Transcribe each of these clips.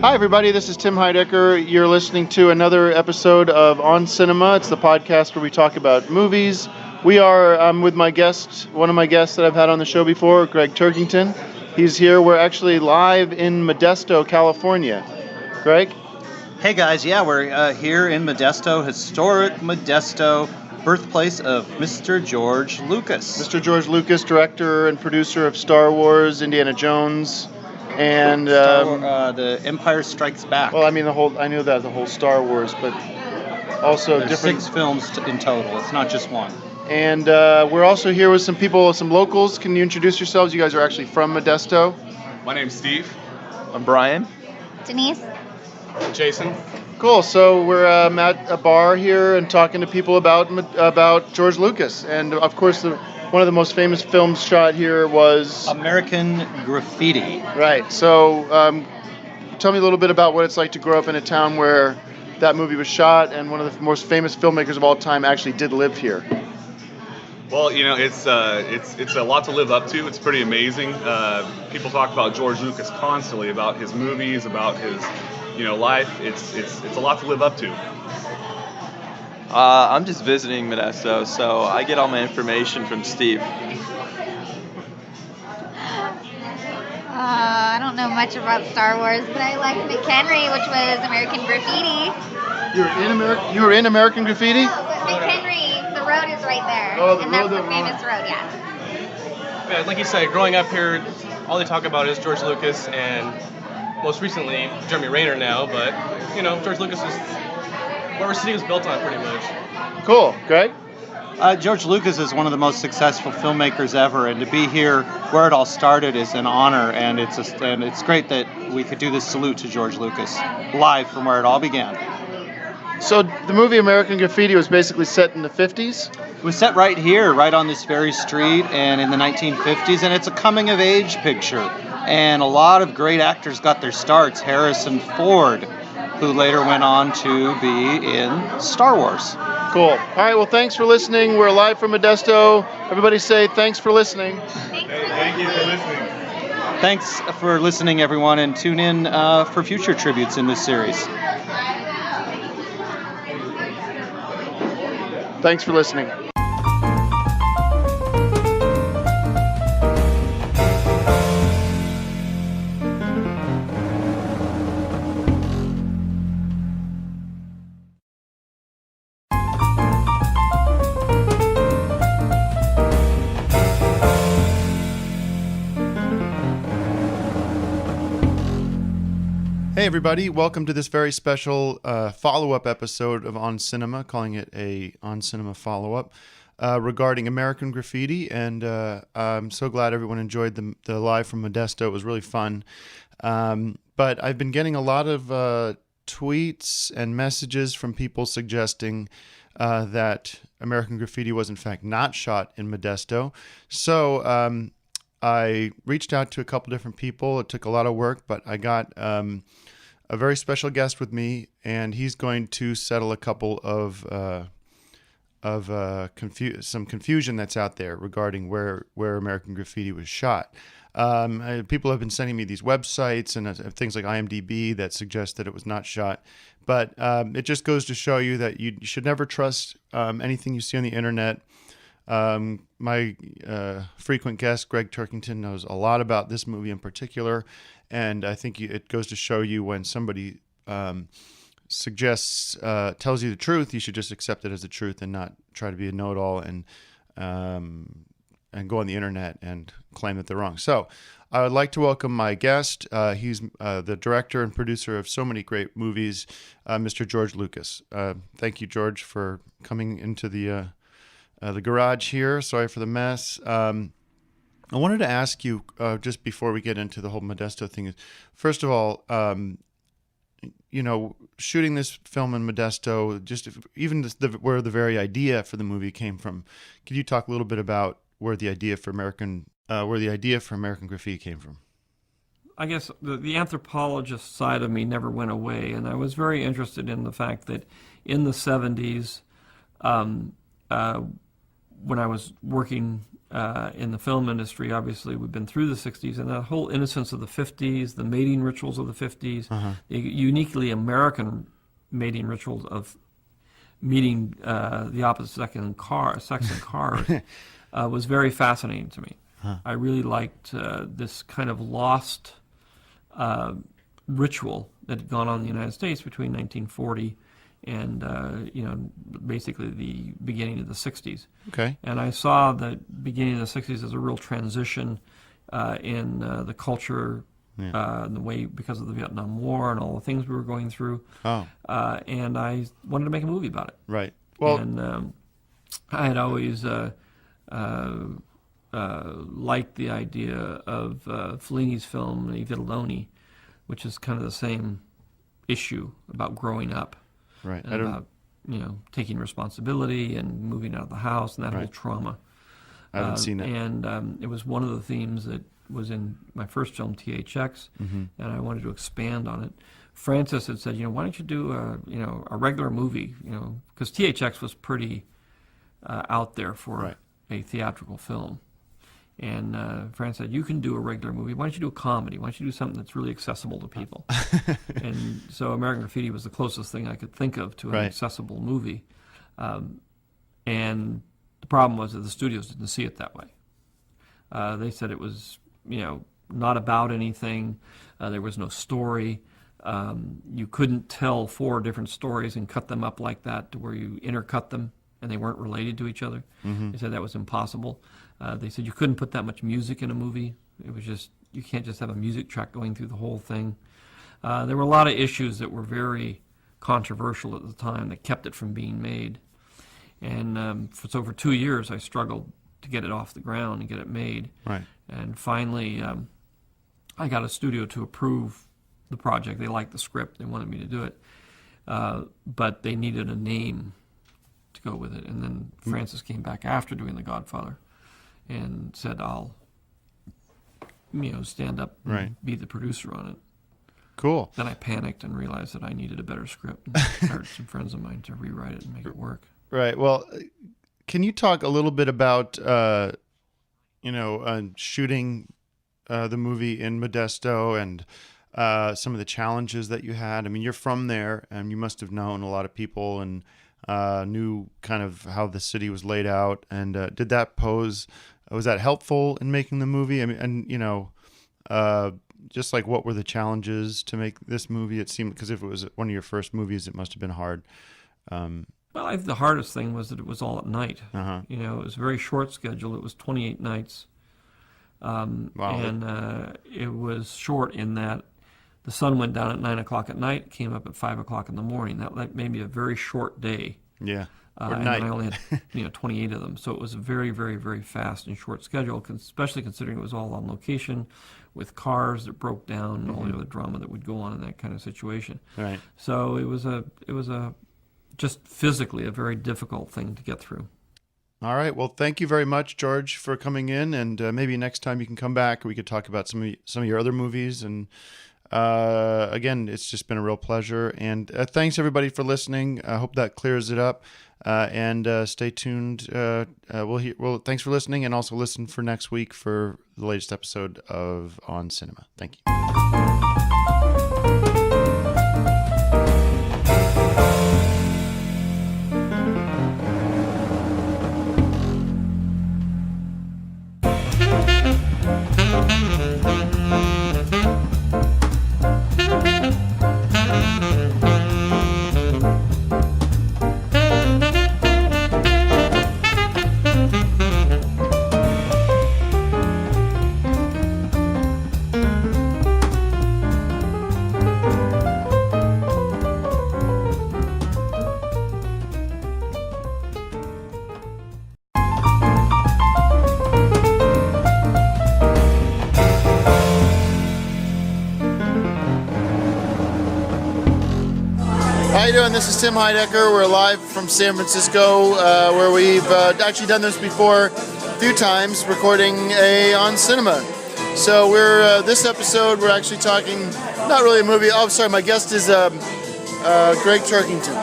Hi, everybody. This is Tim Heidecker. You're listening to another episode of On Cinema. It's the podcast where we talk about movies. We are with my guest, one of my guests that I've had on the show before, Greg Turkington. He's here. We're actually live in Modesto, California. Greg? Hey, guys. Yeah, we're here in Modesto, historic Modesto, birthplace of Mr. George Lucas. Mr. George Lucas, director and producer of Star Wars, Indiana Jones, and The Empire Strikes Back. well, I mean I knew that the whole Star Wars, but also There's different 6 films in total. It's not just one. And we're also here with some people, some locals. Can you introduce yourselves? You guys are actually from Modesto. My name's Steve. I'm Brian. Denise? Jason. Cool. So we're at a bar here and talking to people about George Lucas, and of course one of the most famous films shot here was American Graffiti. Right. So tell me a little bit about what it's like to grow up in a town where that movie was shot, and one of the most famous filmmakers of all time actually did live here. Well, you know, it's a lot to live up to. It's pretty amazing. People talk about George Lucas constantly, about his movies, about his, life. It's a lot to live up to. I'm just visiting Modesto, so I get all my information from Steve. I don't know much about Star Wars, but I liked McHenry, which was American Graffiti. You were in American Graffiti? No, but McHenry, the road is right there. Oh, the and road that's the that famous road, yeah. Yeah, like you said, growing up here, all they talk about is George Lucas and most recently Jeremy Renner now, but George Lucas is where our city was built on pretty much. Cool. Greg? George Lucas is one of the most successful filmmakers ever, and to be here where it all started is an honor, and it's great that we could do this salute to George Lucas live from where it all began. So the movie American Graffiti was basically set in the 50s? It was set right here, right on this very street, and in the 1950s, and it's a coming-of-age picture. And a lot of great actors got their starts. Harrison Ford, who later went on to be in Star Wars. Cool. All right, well, thanks for listening. We're live from Modesto. Everybody say thanks for listening. Thank you for listening. Thanks for listening, everyone, and tune in for future tributes in this series. Thanks for listening. Hey everybody, welcome to this very special follow-up episode of On Cinema, calling it a On Cinema follow-up regarding American Graffiti, and I'm so glad everyone enjoyed the live from Modesto. It was really fun, but I've been getting a lot of tweets and messages from people suggesting that American Graffiti was in fact not shot in Modesto, so I reached out to a couple different people. It took a lot of work, but I got a very special guest with me, and he's going to settle a couple of some confusion that's out there regarding where American Graffiti was shot. People have been sending me these websites and things like IMDb that suggest that it was not shot, but it just goes to show you that you should never trust anything you see on the internet. My frequent guest, Greg Turkington, knows a lot about this movie in particular, and I think it goes to show you when somebody tells you the truth, you should just accept it as the truth and not try to be a know-it-all and go on the internet and claim that they're wrong. So I would like to welcome my guest. He's the director and producer of so many great movies, Mr. George Lucas. Thank you, George, for coming into the garage here. Sorry for the mess. I wanted to ask you, just before we get into the whole Modesto thing, first of all, shooting this film in Modesto, where the very idea for the movie came from. Could you talk a little bit about where the idea for American Graffiti came from? I guess the anthropologist side of me never went away, and I was very interested in the fact that in the 70s, when I was working in the film industry. Obviously, we've been through the 60s, and that whole innocence of the 50s, the mating rituals of the 50s, the uniquely American mating rituals of meeting the opposite sex in cars, was very fascinating to me. I really liked this kind of lost ritual that had gone on in the United States between 1940 and basically the beginning of the 60s. Okay. And I saw the beginning of the 60s as a real transition in the culture, the way, because of the Vietnam War and all the things we were going through. Oh. And I wanted to make a movie about it. Right. Well, And I had always liked the idea of Fellini's film I Vitelloni, which is kind of the same issue about growing up. right. And about taking responsibility and moving out of the house and that whole trauma. I haven't seen it. And it was one of the themes that was in my first film, THX, and I wanted to expand on it. Francis had said, why don't you do a regular movie, because THX was pretty out there for a theatrical film. And Francis said, you can do a regular movie. Why don't you do a comedy? Why don't you do something that's really accessible to people? And so American Graffiti was the closest thing I could think of to an accessible movie. And the problem was that the studios didn't see it that way. They said it was, not about anything. There was no story. You couldn't tell 4 different stories and cut them up like that to where you intercut them and they weren't related to each other. They said that was impossible. They said you couldn't put that much music in a movie. It was just, you can't just have a music track going through the whole thing. There were a lot of issues that were very controversial at the time that kept it from being made. And so for 2 years I struggled to get it off the ground and get it made. Right. And finally I got a studio to approve the project. They liked the script. They wanted me to do it. But they needed a name to go with it. And then Francis came back after doing The Godfather and said, I'll stand up and be the producer on it. Cool. Then I panicked and realized that I needed a better script and hired some friends of mine to rewrite it and make it work. Right. Well, can you talk a little bit about, shooting the movie in Modesto and some of the challenges that you had? I mean, you're from there, and you must have known a lot of people and knew kind of how the city was laid out. And did that was that helpful in making the movie? I mean, and, just like what were the challenges to make this movie? It seemed, because if it was one of your first movies, it must have been hard. Well, I think the hardest thing was that it was all at night. It was a very short schedule. It was 28 nights. Wow. And it was short in that the sun went down at 9 o'clock at night, came up at 5 o'clock in the morning. That made me a very short day. Yeah. And I only had 28 of them. So it was a very, very, very fast and short schedule, especially considering it was all on location with cars that broke down and all the other drama that would go on in that kind of situation. Right. So it was a just physically a very difficult thing to get through. All right. Well, thank you very much, George, for coming in. And maybe next time you can come back, we could talk about some of your other movies. And again, it's just been a real pleasure. And thanks everybody for listening. I hope that clears it up. And stay tuned. Thanks for listening, and also listen for next week for the latest episode of On Cinema. Thank you. How you doing? This is Tim Heidecker. We're live from San Francisco, where we've actually done this before a few times, recording On Cinema. So we're this episode we're actually talking not really a movie. Oh, sorry, my guest is Greg Turkington,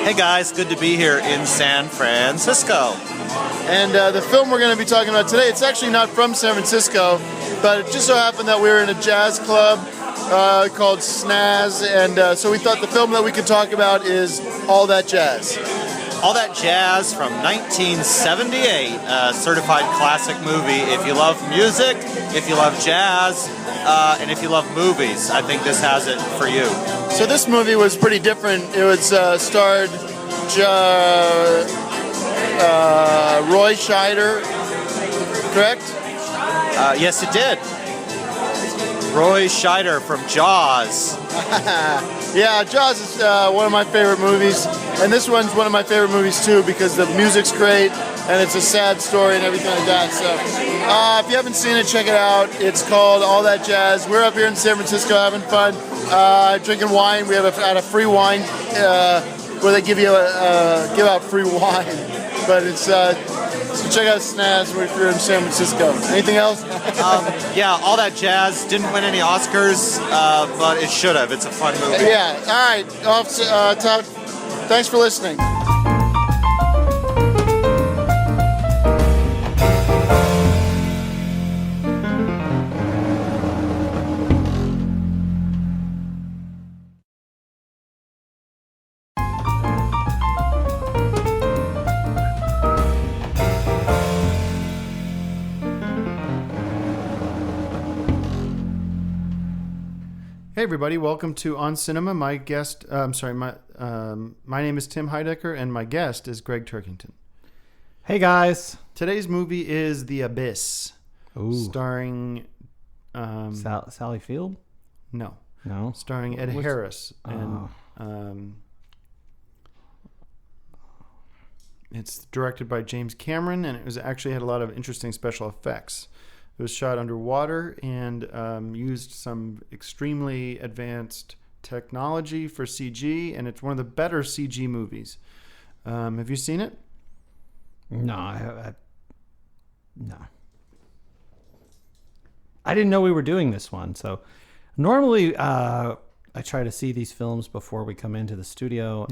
Hey guys, good to be here in San Francisco. And the film we're going to be talking about today, it's actually not from San Francisco, but it just so happened that we were in a jazz club called Snaz, and so we thought the film that we could talk about is All That Jazz. All That Jazz from 1978, a certified classic movie. If you love music, if you love jazz, and if you love movies, I think this has it for you. So this movie was pretty different. It was starred Roy Scheider, correct? Yes, it did. Roy Scheider from Jaws. Yeah, Jaws is one of my favorite movies, and this one's one of my favorite movies too because the music's great and it's a sad story and everything like that. So if you haven't seen it, check it out. It's called All That Jazz. We're up here in San Francisco having fun, drinking wine. We have had a free wine where they give out free wine, but it's so check out Snaz if you're in San Francisco. Anything else? Yeah, All That Jazz didn't win any Oscars, but it should have. It's a fun movie. Yeah. All right. Todd, thanks for listening. Hey everybody, welcome to On Cinema. My guest, my name is Tim Heidecker, and my guest is Greg Turkington. Hey guys. Today's movie is The Abyss, Ooh. starring Sally Field? No, No. starring Ed Harris, and it's directed by James Cameron, and it was actually had a lot of interesting special effects. It was shot underwater and used some extremely advanced technology for CG, and it's one of the better CG movies. Have you seen it? No, no. I didn't know we were doing this one. So normally I try to see these films before we come into the studio,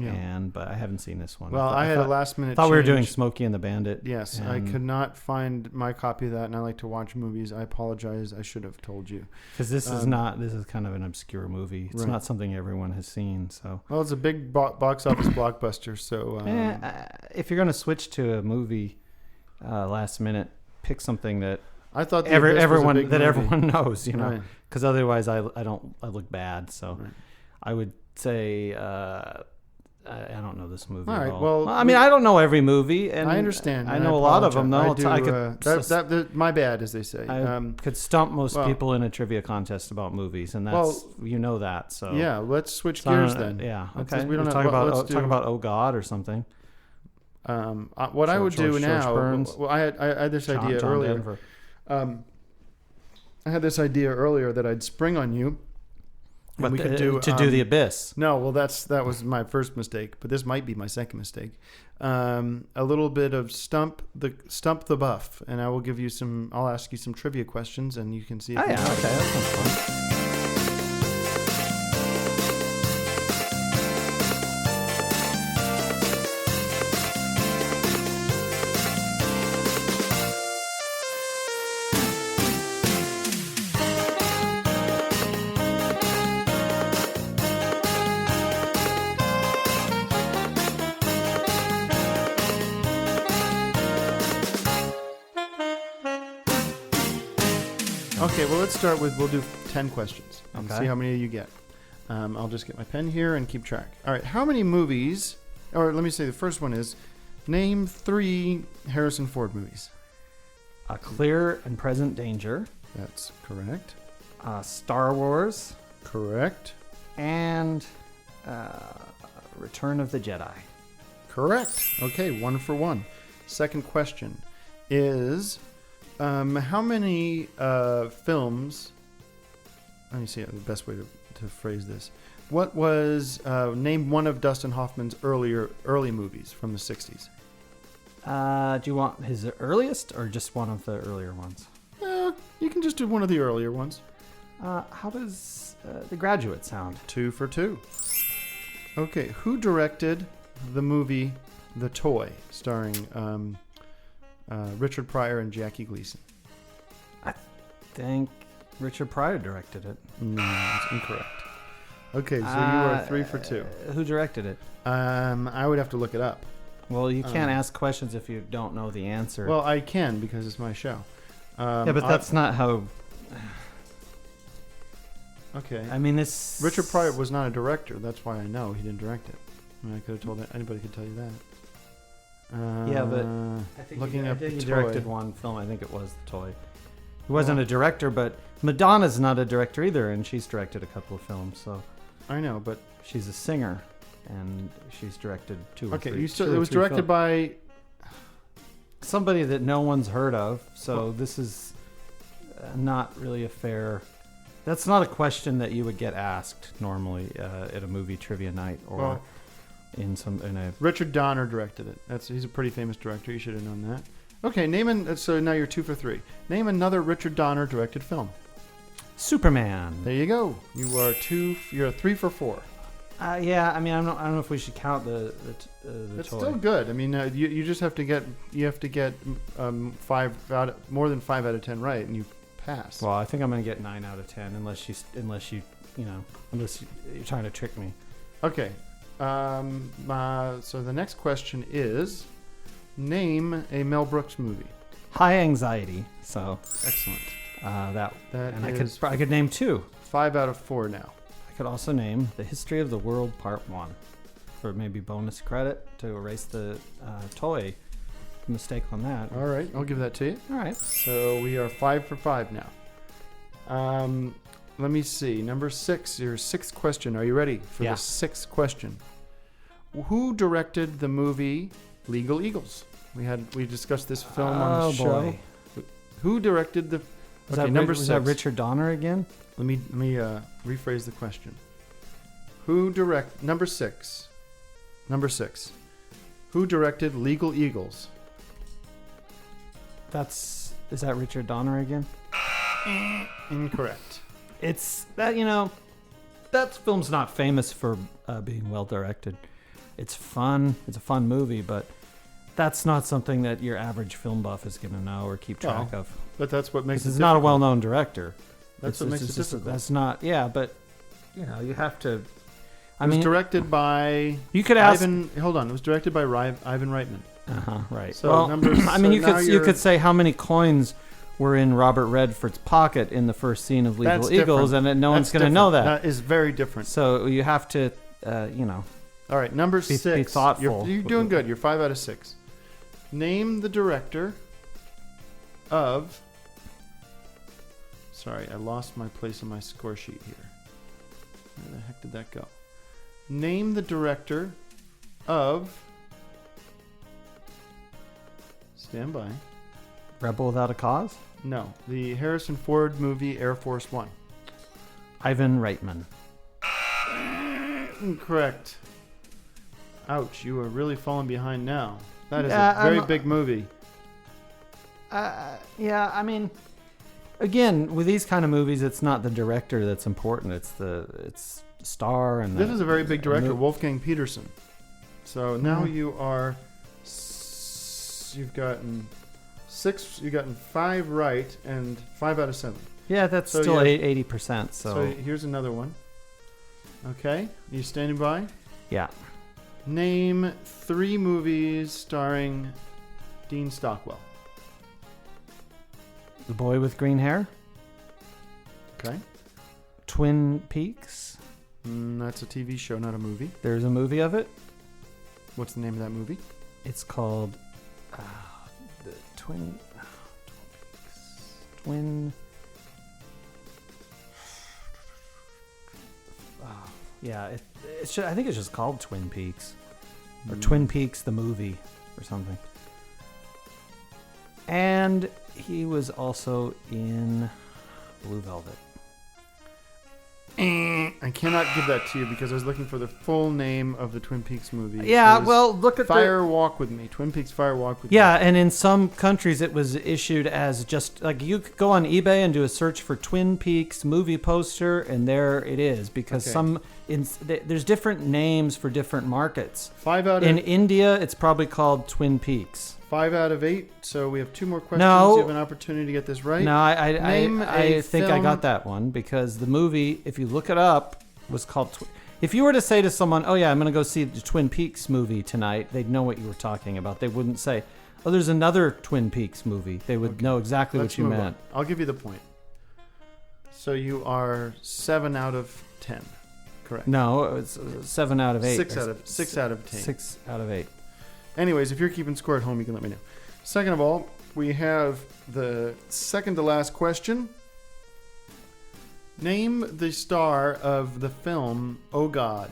but I haven't seen this one. Well, I had a last-minute thought we were doing change. Smokey and the Bandit. Yes, I could not find my copy of that, and I like to watch movies. I apologize. I should have told you. Because this is kind of an obscure movie. It's not something everyone has seen. So well, it's a big box office blockbuster. So if you're going to switch to a movie last minute, pick something that I thought everyone knows, you know, Right. because otherwise I look bad. So Right. I would say I don't know this movie. All right, at all. well, I mean, I don't know every movie, and I understand. I and know a lot of them, though. apologize. I do, my bad, as they say. I could stump most people in a trivia contest about movies, and that's you know that. So yeah, let's switch so gears then. Yeah, Let's- okay. We don't talk have, about talk about Oh God or something. What I would do George now. Burns. Well, I had this idea John earlier. Denver. I had this idea earlier that I'd spring on you. And But we could do The Abyss. No, well, that was my first mistake, but this might be my second mistake. A little bit of stump the buff, and I will give you some. I'll ask you some trivia questions, and you can see. If Oh you yeah, know okay, it. that sounds fun. Okay, well, let's start with. We'll do 10 questions and Okay. see how many you get. I'll just get my pen here and keep track. All right, how many movies? Or let me say the first one is name 3 Harrison Ford movies. A Clear and Present Danger, That's correct. Star Wars, Correct. and Return of the Jedi. Correct. Okay, 1 for 1. Second question is how many films? Let me see the best way to phrase this. What was name one of Dustin Hoffman's early movies from the 60s? Do you want his earliest or just one of the earlier ones? You can just do one of the earlier ones. How does The Graduate sound? 2 for 2. Okay, who directed the movie The Toy, starring Richard Pryor and Jackie Gleason? I think Richard Pryor directed it. No, that's incorrect. Okay, so you are 3 for 2. Who directed it? I would have to look it up. Well, you can't ask questions if you don't know the answer. Well, I can because it's my show. yeah, but that's not how. Okay. I mean, this. Richard Pryor was not a director. That's why I know he didn't direct it. I mean, I could have told that. Anybody could tell you that. Yeah, but I think looking I up think The he Toy. directed one film. I think it was The Toy. He wasn't a director, but Madonna's not a director either, and she's directed a couple of films. So I know, but she's a singer, and she's directed two or okay. three. It was directed by somebody that no one's heard of. So this is not really a fair. That's not a question that you would get asked normally at a movie trivia night or in a. Richard Donner directed it. He's a pretty famous director. You should have known that. Okay, so now you're 2 for 3. Name another Richard Donner directed film. Superman. There you go. You're 3 for 4. Yeah, I mean, I don't know if we should count the It's toy. still good. I mean, you just have to get more than 5 out of 10 right, and you pass. Well, I think I'm gonna get 9 out of 10 unless you're trying to trick me. Okay. So the next question is, name a Mel Brooks movie. High Anxiety. So Excellent. that and is I could name 2. 5 out of 4 now. I could also name The History of the World Part 1 for maybe bonus credit to erase the toy mistake on that. All right, I'll give that to you. All right. So we are 5 for 5 now. Let me see. Number 6, your 6th question. Are you ready for the 6th question? Who directed the movie Legal Eagles? We discussed this film on the show. Boy. Who directed the? Was number 6. that Richard Donner again? Let me rephrase the question. Number 6? Number 6. Who directed Legal Eagles? Is that Richard Donner again? Incorrect. It's that that film's not famous for being well directed. It's fun. It's a fun movie, but that's not something that your average film buff is going to know or keep track of. But that's what makes it. He's not a well-known director. That's what makes it difficult. That's not. Yeah, but you have to. It was directed by. You could ask. Hold on. It was directed by Ivan Reitman. Right. So you could say how many coins were in Robert Redford's pocket in the first scene of Legal Eagles, and no one's going to know that. That is very different. So you have to, All right, number 6. Be thoughtful. You're doing good. You're 5 out of 6. Name the director of. Sorry, I lost my place on my score sheet here. Where the heck did that go? Name the director of. Stand by. Rebel Without a Cause? No, the Harrison Ford movie Air Force One. Ivan Reitman. Incorrect. Ouch, you are really falling behind now. That is a very big movie. Yeah, I mean, again, with these kind of movies, it's not the director that's important. It's the star and. This is a very big director, Wolfgang Peterson. So now you are. You've gotten 6. You've gotten 5 right and 5 out of 7. Yeah, that's still 80%. So here's another one. Okay, you standing by? Yeah. Name 3 movies starring Dean Stockwell. The Boy with Green Hair. Okay. Twin Peaks. That's a TV show, not a movie. There's a movie of it. What's the name of that movie? It's called the Twin Yeah, I think it's just called Twin Peaks. Or Twin Peaks the movie or something. And he was also in Blue Velvet. I cannot give that to you because I was looking for the full name of the Twin Peaks movie. Yeah, It was well, look at Fire Walk with Me. Twin Peaks Fire Walk with Yeah, Me. and in some countries it was issued as just like you could go on eBay and do a search for Twin Peaks movie poster, and there it is. Because Okay. there's different names for different markets. 5 out of In India, it's probably called Twin Peaks. 5 out of 8. So we have 2 more questions. No. You have an opportunity to get this right. No, Name I a think I film- got that one because the movie, if you look it up, was called. If you were to say to someone, "Oh yeah, I'm going to go see the Twin Peaks movie tonight," they'd know what you were talking about. They wouldn't say, "Oh, there's another Twin Peaks movie." They would know exactly Let's what you move meant. on. I'll give you the point. So you are 7 out of 10. Correct. No, it's 7 out of 8. 6 out of 6 out of 10. 6 out of 8. Anyways, if you're keeping score at home, you can let me know. Second of all, we have the second to last question. Name the star of the film Oh God.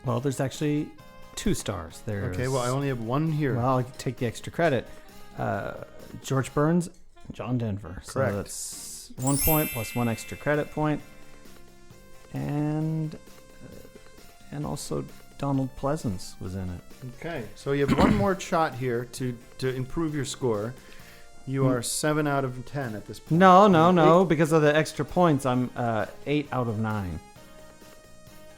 Well, there's actually 2 stars. There's, Okay, well, I only have one here. Well, I'll take the extra credit. George Burns, John Denver. Correct. So that's 1 point plus 1 extra credit point. And also Donald Pleasance was in it. Okay, so you have one more shot here to improve your score. You are 7 out of 10 at this point. No. Because of the extra points, I'm 8 out of 9.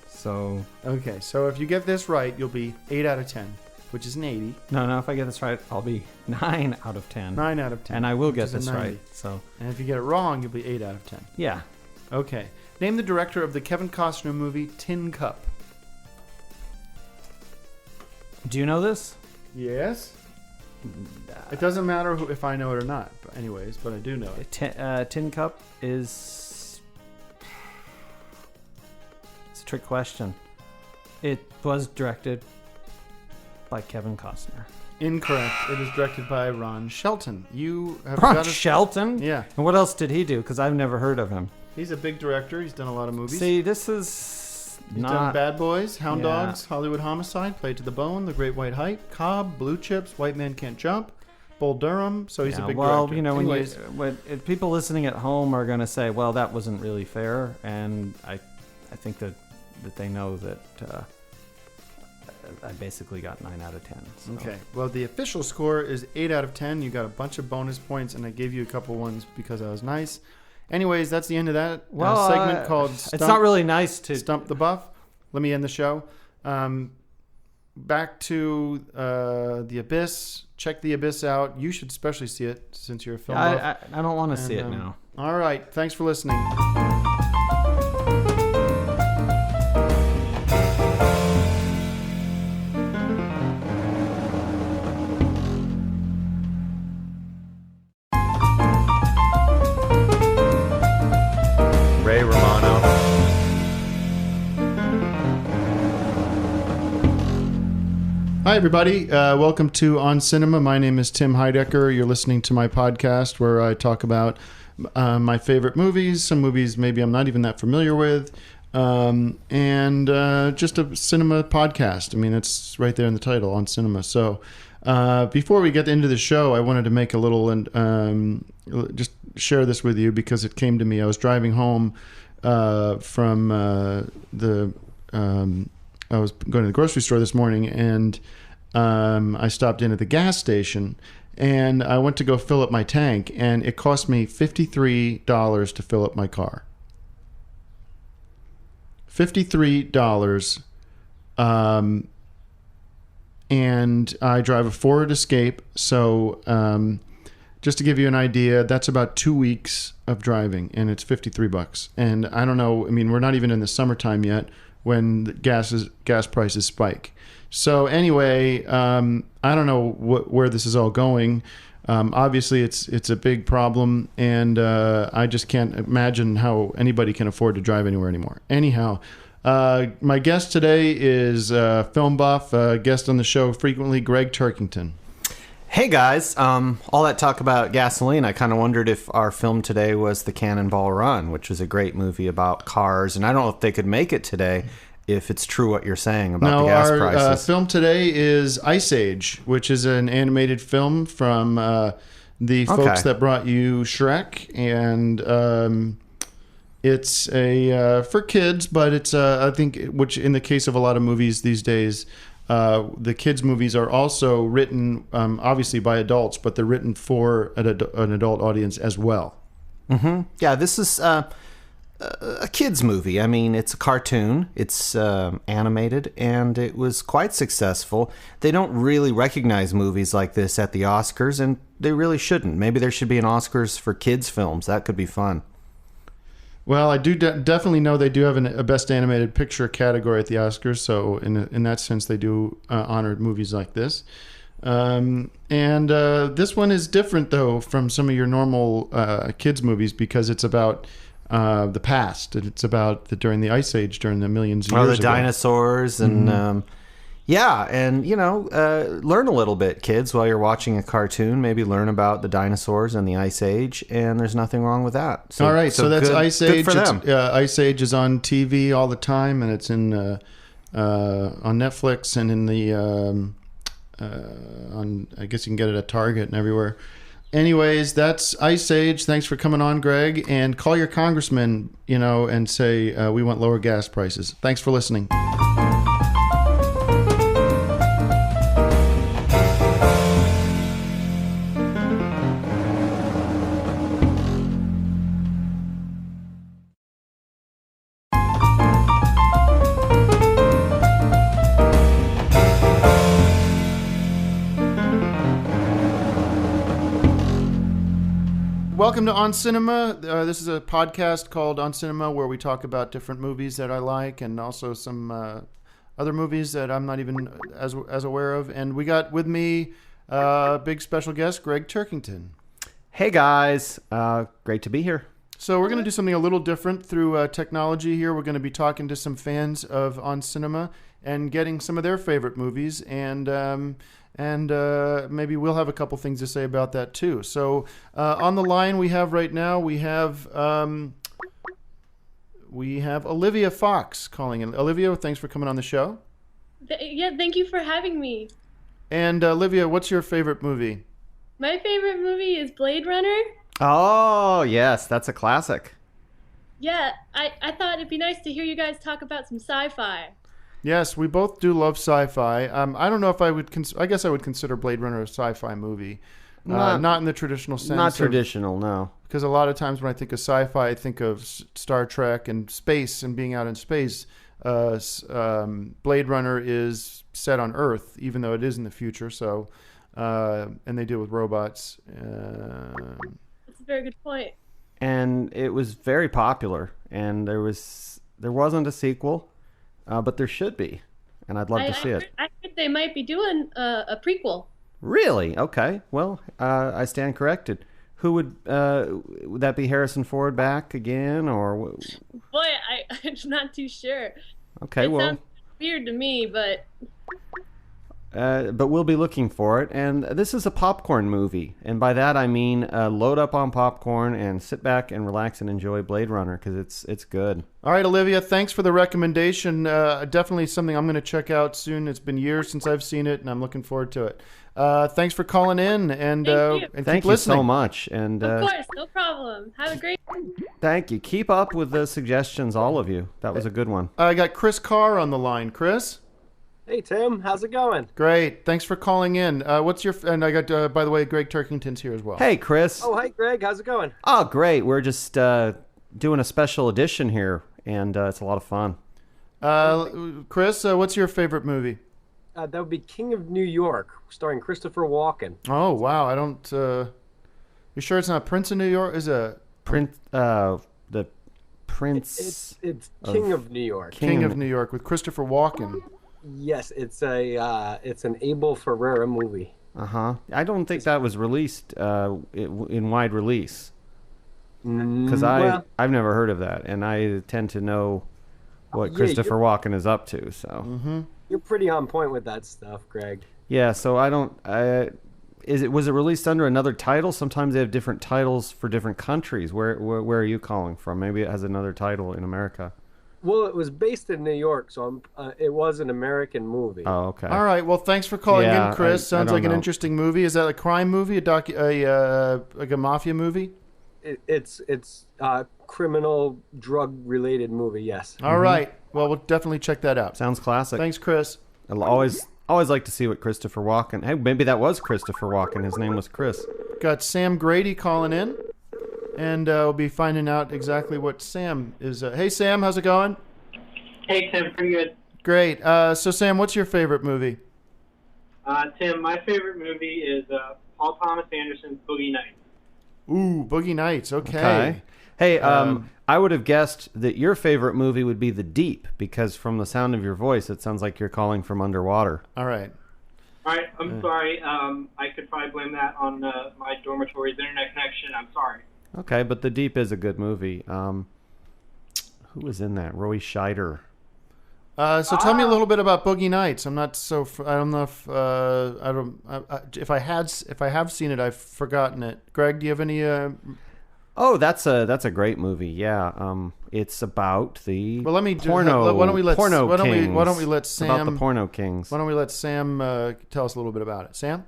So Okay, so if you get this right, you'll be 8 out of 10, which is an 80. no. If I get this right, I'll be 9 out of 10. 9 out of 10. And I will which get is a this 90. right. So And if you get it wrong, you'll be 8 out of 10. yeah. Okay. Name the director of the Kevin Costner movie Tin Cup. Do you know this? Yes. It doesn't matter if I know it or not. But anyways, but I do know it. Tin Cup is. It's a trick question. It was directed by Kevin Costner. Incorrect. It is directed by Ron Shelton. You have Ron got it. Shelton? Yeah. And what else did he do? Because I've never heard of him. He's a big director. He's done a lot of movies. See, this is He's done not. Bad Boys, Hound Yeah. Dogs, Hollywood Homicide, Played to the Bone, The Great White Height, Cobb, Blue Chips, White Man Can't Jump, Bull Durham. So he's a big well, director. you know, Anyways, when if people listening at home are going to say, "Well, that wasn't really fair," and I think that they know that I basically got 9 out of 10. So. okay. Well, the official score is 8 out of 10. You got a bunch of bonus points, and I gave you a couple ones because I was nice. Anyways, that's the end of that segment called Stump, it's not really nice to Stump the Buff. Let me end the show. Back to The Abyss. Check The Abyss out. You should especially see it since you're a film buff. I don't want to see it And, now. All right. Thanks for listening. Ray Romano. Hi, everybody. Welcome to On Cinema. My name is Tim Heidecker. You're listening to my podcast where I talk about my favorite movies, some movies maybe I'm not even that familiar with, and just a cinema podcast. I mean, it's right there in the title, On Cinema. So before we get into the show, I wanted to make a little and just share this with you because it came to me. I was driving home from I was going to the grocery store this morning, and I stopped in at the gas station, and I went to go fill up my tank, and it cost me $53 to fill up my car. $53. And I drive a Ford Escape, so just to give you an idea, that's about 2 weeks of driving, and it's $53. And I don't know, I mean, we're not even in the summertime yet when the gas prices spike. So anyway, I don't know where this is all going. Obviously, it's a big problem, and I just can't imagine how anybody can afford to drive anywhere anymore. Anyhow, my guest today is film buff, guest on the show frequently, Greg Turkington. Hey guys, all that talk about gasoline, I kind of wondered if our film today was The Cannonball Run, which was a great movie about cars, and I don't know if they could make it today if it's true what you're saying about the gas prices. Our film today is Ice Age, which is an animated film from the folks that brought you Shrek, and It's a for kids, but it's I think, which in the case of a lot of movies these days, the kids' movies are also written obviously by adults, but they're written for an adult audience as well. Mm-hmm. Yeah, this is a kids' movie. I mean, it's a cartoon. It's animated, and it was quite successful. They don't really recognize movies like this at the Oscars, and they really shouldn't. Maybe there should be an Oscars for kids' films. That could be fun. Well, I do definitely know they do have a Best Animated Picture category at the Oscars, so in that sense, they do honor movies like this. And this one is different, though, from some of your normal kids' movies because it's about the past. It's about during the Ice Age, during the millions of years the ago. dinosaurs and... Yeah, and, learn a little bit, kids, while you're watching a cartoon. Maybe learn about the dinosaurs and the Ice Age, and there's nothing wrong with that. All right, so that's good, Ice Age. Good for them. Ice Age is on TV all the time, and it's in on Netflix and in the I guess you can get it at Target and everywhere. Anyways, that's Ice Age. Thanks for coming on, Greg, and call your congressman, and say we want lower gas prices. Thanks for listening. Welcome to On Cinema. This is a podcast called On Cinema where we talk about different movies that I like and also some other movies that I'm not even as aware of. And we got with me big special guest, Greg Turkington. Hey, guys. Great to be here. So we're going to do something a little different through technology here. We're going to be talking to some fans of On Cinema and getting some of their favorite movies, and maybe we'll have a couple things to say about that too. So on the line we have right now, we have Olivia Fox calling in. Olivia, thanks for coming on the show. Yeah, thank you for having me. And Olivia, what's your favorite movie? My favorite movie is Blade Runner. Oh, yes, that's a classic. Yeah, I thought it'd be nice to hear you guys talk about some sci-fi. Yes, we both do love sci-fi. I don't know if I would. I guess I would consider Blade Runner a sci-fi movie, not in the traditional sense. Not traditional, no. Because a lot of times when I think of sci-fi, I think of Star Trek and space and being out in space. Blade Runner is set on Earth, even though it is in the future. So, and they deal with robots. That's a very good point. And it was very popular, and there wasn't a sequel. But there should be, and I'd love to see it. I think they might be doing a prequel. Really? Okay. Well, I stand corrected. Who would that be? Harrison Ford back again, or? Boy, I'm not too sure. Okay, it sounds weird to me, but we'll be looking for it. And this is a popcorn movie, and by that I mean load up on popcorn and sit back and relax and enjoy Blade Runner because it's good. All right, Olivia, thanks for the recommendation. Definitely something I'm going to check out soon. It's been years since I've seen it, and I'm looking forward to it. Thanks for calling in, and thank keep you listening. so much. And of course, no problem. Have a great. Thank you. Keep up with the suggestions, all of you. That was a good one. I got Chris Carr on the line. Chris. Hey Tim, how's it going? Great, thanks for calling in. What's your? And I got, by the way, Greg Turkington's here as well. Hey, Chris. Oh, hi, Greg. How's it going? Oh, great. We're just doing a special edition here, and it's a lot of fun. Chris, what's your favorite movie? That would be King of New York, starring Christopher Walken. Oh wow, I don't. You sure it's not Prince of New York? Is a Prince? The Prince. It's King of New York. King of New York with Christopher Walken. Yes, it's an Abel Ferrara movie. I don't think that was released in wide release. Because I've never heard of that, and I tend to know what Christopher Walken is up to. So you're pretty on point with that stuff, Greg. Yeah. So I don't. Was it released under another title? Sometimes they have different titles for different countries. Where are you calling from? Maybe it has another title in America. Well, it was based in New York, so it was an American movie. Oh, okay. All right. Well, thanks for calling in, Chris. Sounds like an interesting movie. Is that a crime movie, like a mafia movie? it's criminal drug related movie. Yes. All right. Well, we'll definitely check that out. Sounds classic. Thanks, Chris. I'll always like to see what Christopher Walken. Hey, maybe that was Christopher Walken. His name was Chris. Got Sam Grady calling in, and we'll be finding out exactly what Sam is. Hey, Sam, how's it going? Hey, Tim, pretty good. Great. So, Sam, what's your favorite movie? Tim, my favorite movie is Paul Thomas Anderson's Boogie Nights. Ooh, Boogie Nights. Okay. Hey, I would have guessed that your favorite movie would be The Deep, because from the sound of your voice, it sounds like you're calling from underwater. All right. All right, I'm sorry. I could probably blame that on my dormitory's internet connection. I'm sorry. Okay, but The Deep is a good movie. Who was in that? Roy Scheider. So tell me a little bit about Boogie Nights. I'm not so. I don't know if if I have seen it, I've forgotten it. Greg, do you have any? Oh, that's a great movie. Yeah. It's about the Well, let me do. porno. Why don't we let porno Why don't kings. we let It's Sam about the porno kings. Why don't we let Sam tell us a little bit about it? Sam.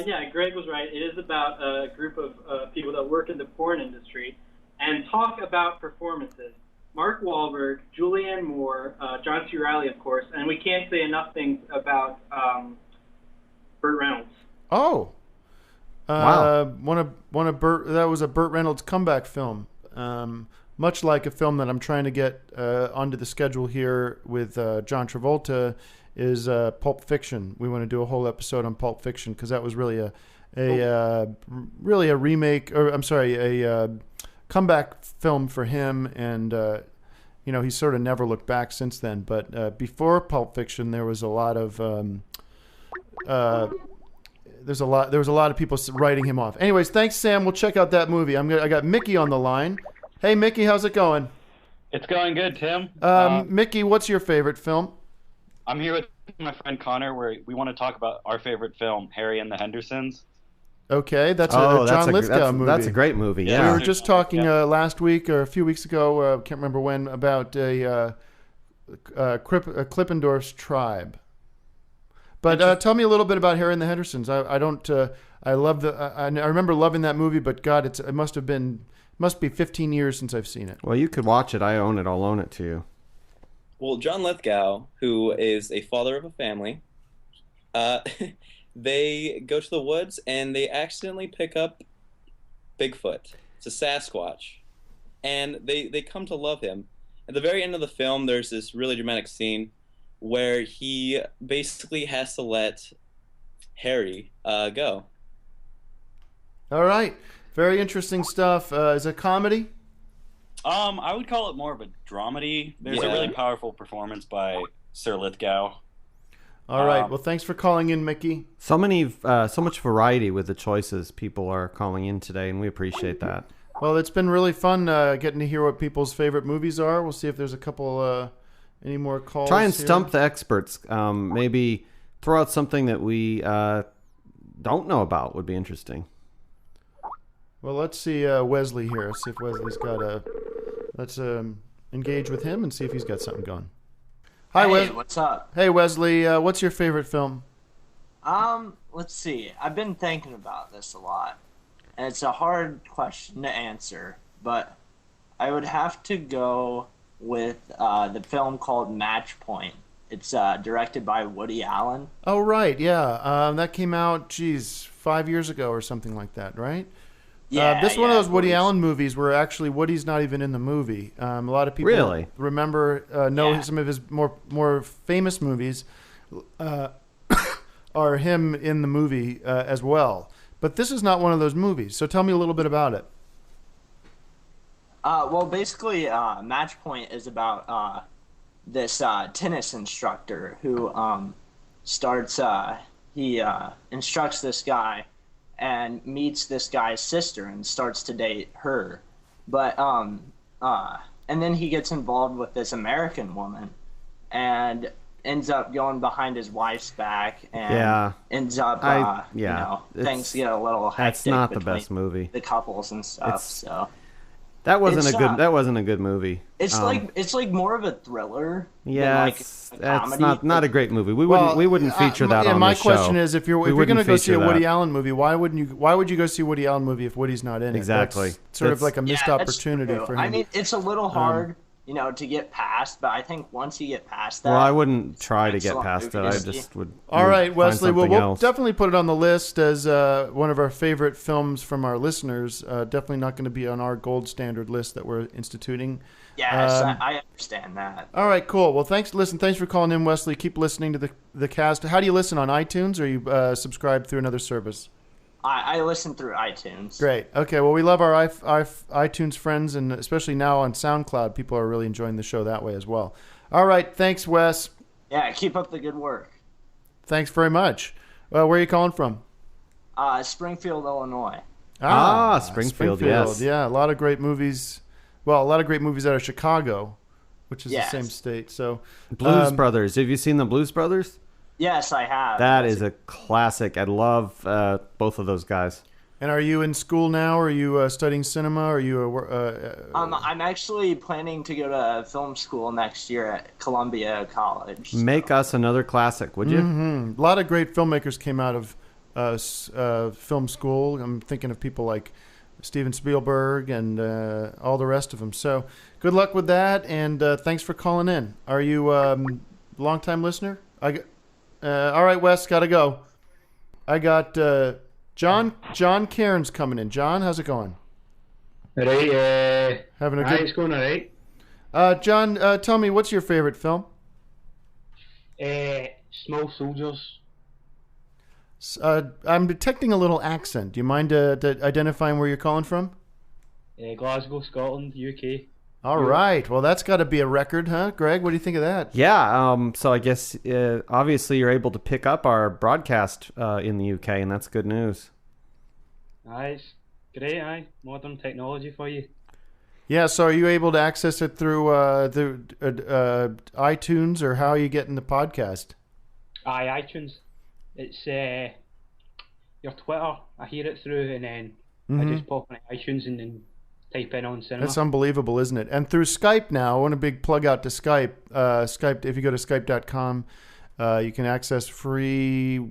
Yeah, Greg was right. It is about a group of people that work in the porn industry and talk about performances. Mark Wahlberg, Julianne Moore, John C. Reilly, of course, and we can't say enough things about Burt Reynolds. Oh. Wow. That was a Burt Reynolds comeback film. Much like a film that I'm trying to get onto the schedule here with John Travolta is Pulp Fiction. We want to do a whole episode on Pulp Fiction because that was really a remake, or I'm sorry, a comeback film for him, and he's sort of never looked back since then. But before Pulp Fiction, there was a lot of there was a lot of people writing him off. Anyways, thanks, Sam. We'll check out that movie. I got Mickey on the line. Hey, Mickey, how's it going? It's going good, Tim. Mickey, what's your favorite film? I'm here with my friend Connor, where we want to talk about our favorite film, Harry and the Hendersons. Okay, that's a John Lithgow movie. That's a great movie. Yeah, we were just talking last week or a few weeks ago. Can't remember when, about Klippendorf's Tribe. But tell me a little bit about Harry and the Hendersons. I remember loving that movie, but God, it must be 15 years since I've seen it. Well, you could watch it. I own it. I'll loan it to you. Well, John Lithgow, who is a father of a family, they go to the woods and they accidentally pick up Bigfoot. It's a Sasquatch. And they come to love him. At the very end of the film, there's this really dramatic scene where he basically has to let Harry go. All right. Very interesting stuff. Is it a comedy? I would call it more of a dramedy. There's a really powerful performance by Sir Lithgow. All right. Well, thanks for calling in, Mickey. So much variety with the choices people are calling in today, and we appreciate that. Well, it's been really fun getting to hear what people's favorite movies are. We'll see if there's a couple, any more calls. Try and stump the experts. Maybe throw out something that we don't know about would be interesting. Well, let's see Wesley here. Let's see if Wesley's got let's engage with him and see if he's got something going. Hi, Hey, what's up? Hey, Wesley. What's your favorite film? Let's see. I've been thinking about this a lot, and it's a hard question to answer, but I would have to go with the film called Match Point. It's directed by Woody Allen. Oh, right. Yeah. That came out, 5 years ago or something like that, right? Yeah, this is one of those Woody Allen movies where actually Woody's not even in the movie. A lot of people Really? remember, know some of his more famous movies are him in the movie as well. But this is not one of those movies. So tell me a little bit about it. Well, basically, Match Point is about this tennis instructor who he instructs this guy and meets this guy's sister and starts to date her. But and then he gets involved with this American woman and ends up going behind his wife's back and ends up things get a little hectic. That's not the between best movie. The couples and stuff. That wasn't It's, a good. That wasn't a good movie. It's like more of a thriller. Yeah, than like it's a comedy. not a great movie. We wouldn't feature that on my the show. question is, if you're going to go see a feature Woody that. Allen movie, why would you go see a Woody Allen movie if Woody's not in it? Exactly. That's sort of like a missed that's opportunity true. for him. I mean, it's a little hard, to get past, but I think once you get past that, Well, I wouldn't try to get excellent past it. movie I to see. just would. All right, find Wesley. Well, something we'll else. definitely put it on the list as one of our favorite films from our listeners. Definitely not going to be on our gold standard list that we're instituting. Yes, I understand that. All right, cool. Well, thanks for calling in, Wesley. Keep listening to the cast. How do you listen, on iTunes, or you subscribe through another service? I listen through iTunes. Great. Okay. Well, we love our iTunes friends, and especially now on SoundCloud, people are really enjoying the show that way as well. All right. Thanks, Wes. Yeah, keep up the good work. Thanks very much. Where are you calling from? Springfield, Illinois. Springfield, yes. Yeah, a lot of great movies. Well, a lot of great movies out of Chicago, which is the same state. So, Blues Brothers. Have you seen the Blues Brothers? Yes, I have. That is a classic. I love both of those guys. And are you in school now? Are you studying cinema? Are you I'm actually planning to go to film school next year at Columbia College. Make us another classic, would you? Mm-hmm. A lot of great filmmakers came out of film school. I'm thinking of people like Steven Spielberg and all the rest of them. So good luck with that, and thanks for calling in. Are you a long-time listener? All right, Wes, got to go. I got John Cairns coming in. John, how's it going? All right. Having a good. It's going all right. John, tell me, what's your favorite film? Small Soldiers. I'm detecting a little accent. Do you mind identifying where you're calling from? Glasgow, Scotland, UK. All right. Well, that's got to be a record, huh, Greg? What do you think of that? Yeah. So I guess obviously you're able to pick up our broadcast in the UK, and that's good news. Aye, it's great. Aye, modern technology for you. Yeah. So are you able to access it through iTunes, or how are you getting the podcast? Aye, iTunes. It's your Twitter. I hear it through, and then I just pop on iTunes and then type in On Cinema. That's unbelievable, isn't it? And through Skype now, I want a big plug out to Skype. Skype, if you go to skype.com, you can access free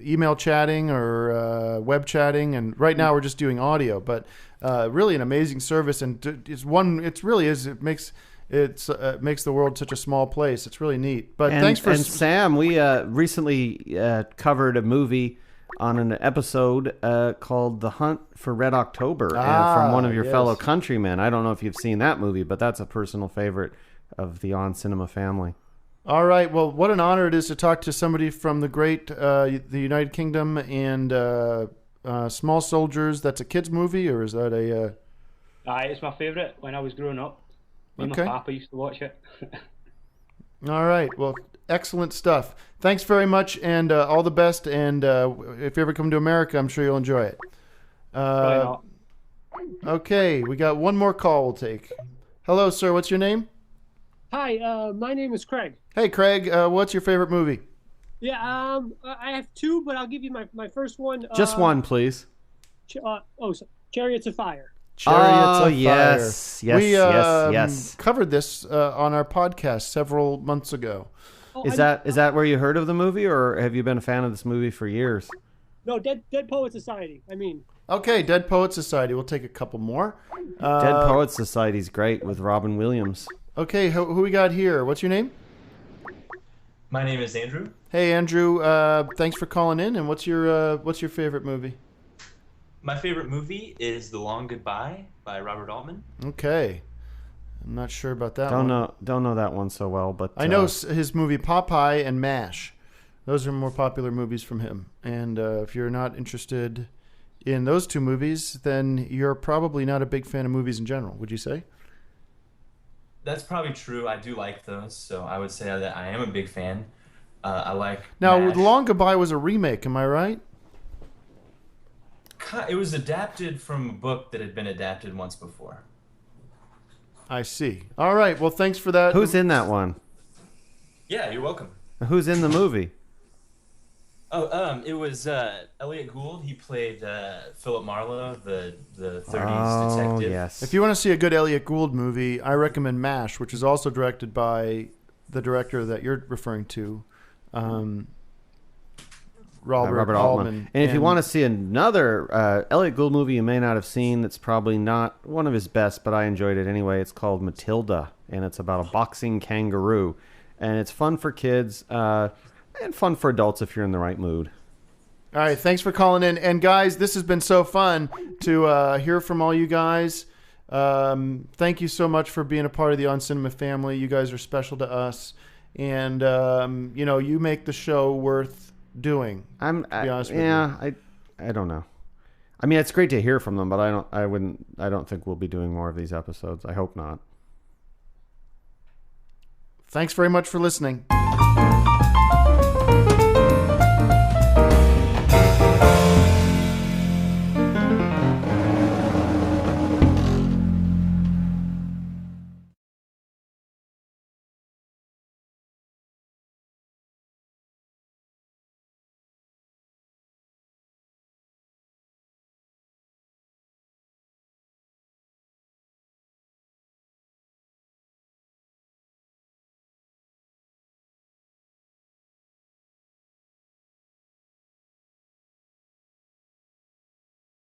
email chatting or web chatting. And right now we're just doing audio, but really an amazing service. And it makes the world such a small place. It's really neat. But thanks for... And Sam, we recently covered a movie on an episode called The Hunt for Red October from one of your fellow countrymen. I don't know if you've seen that movie, but that's a personal favorite of the On Cinema family. All right. Well, what an honor it is to talk to somebody from the great the United Kingdom. And Small Soldiers, that's a kid's movie, or is that a... Aye, it's my favourite when I was growing up. Me and Okay. my papa used to watch it. All right. Well, excellent stuff. Thanks very much, and all the best. And if you ever come to America, I'm sure you'll enjoy it. Probably not. Okay, we got one more call we'll take. Hello, sir. What's your name? Hi, my name is Craig. Hey, Craig. What's your favorite movie? Yeah, I have two, but I'll give you my first one. Just one, please. Chariots of Fire. Chariots of Fire. Yes, yes. We covered this on our podcast several months ago. Is that where you heard of the movie, or have you been a fan of this movie for years? No, Dead Poet Society. I mean. Okay, Dead Poet Society. We'll take a couple more. Dead Poet Society's great with Robin Williams. Okay, who we got here? What's your name? My name is Andrew. Hey, Andrew. Thanks for calling in. And what's your favorite movie? My favorite movie is The Long Goodbye by Robert Altman. Okay, I'm not sure about that one. Don't know that one so well, but I know his movie Popeye and MASH. Those are more popular movies from him. And if you're not interested in those two movies, then you're probably not a big fan of movies in general. Would you say? That's probably true. I do like those, so I would say that I am a big fan. I like Now, MASH. The Long Goodbye was a remake. Am I right? It was adapted from a book that had been adapted once before. I see. All right. Well, thanks for that. Who's in that one? Yeah, you're welcome. Who's in the movie? Oh, it was Elliot Gould. He played Philip Marlowe, the 30s detective. Yes. If you want to see a good Elliot Gould movie, I recommend MASH, which is also directed by the director that you're referring to, Robert Altman. And if you want to see another Elliot Gould movie you may not have seen, that's probably not one of his best, but I enjoyed it anyway. It's called Matilda, and it's about a boxing kangaroo, and it's fun for kids and fun for adults if you're in the right mood. All right, thanks for calling in. And guys, this has been so fun to hear from all you guys. Thank you so much for being a part of the On Cinema family. You guys are special to us, and you make the show worth doing. To be honest with you. I don't know. I mean, it's great to hear from them, but I don't think we'll be doing more of these episodes. I hope not. Thanks very much for listening.